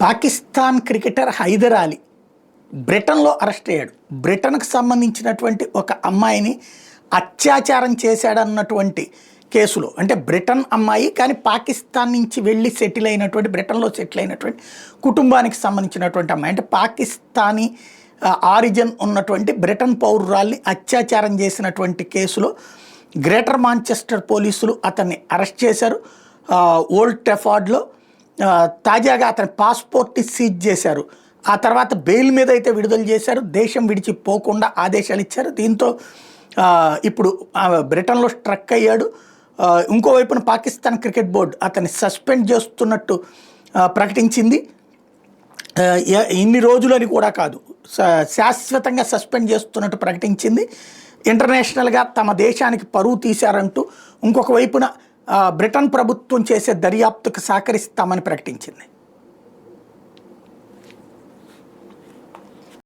Pakistan cricketer Hyder Ali బ్రిటన్లో arrest అయ్యాడు. బ్రిటన్కి సంబంధించినటువంటి ఒక అమ్మాయిని అత్యాచారం చేశాడన్నటువంటి కేసులో, అంటే బ్రిటన్ అమ్మాయి కానీ పాకిస్తాన్ నుంచి వెళ్ళి సెటిల్ అయినటువంటి, బ్రిటన్లో సెటిల్ అయినటువంటి కుటుంబానికి సంబంధించినటువంటి అమ్మాయి, అంటే పాకిస్తానీ ఆరిజిన్ ఉన్నటువంటి బ్రిటన్ పౌరురాల్ని అత్యాచారం చేసినటువంటి కేసులో గ్రేటర్ మాంచెస్టర్ పోలీసులు అతన్ని అరెస్ట్ చేశారు. ఓల్డ్ ట్రాఫర్డ్లో తాజాగా అతని పాస్పోర్ట్ని సీజ్ చేశారు. ఆ తర్వాత బెయిల్ మీద అయితే విడుదల చేశారు. దేశం విడిచిపోకుండా ఆదేశాలు ఇచ్చారు. దీంతో ఇప్పుడు బ్రిటన్లో స్ట్రక్ అయ్యాడు. ఇంకోవైపున పాకిస్తాన్ క్రికెట్ బోర్డు అతన్ని సస్పెండ్ చేస్తున్నట్టు ప్రకటించింది. ఇన్ని రోజులని కూడా కాదు, శాశ్వతంగా సస్పెండ్ చేస్తున్నట్టు ప్రకటించింది. ఇంటర్నేషనల్గా తమ దేశానికి పరువు తీశారంటూ ఇంకొక వైపున బ్రిటన్ ప్రభుత్వం చేసే దర్యాప్తుకు సహకరిస్తామని ప్రకటించింది.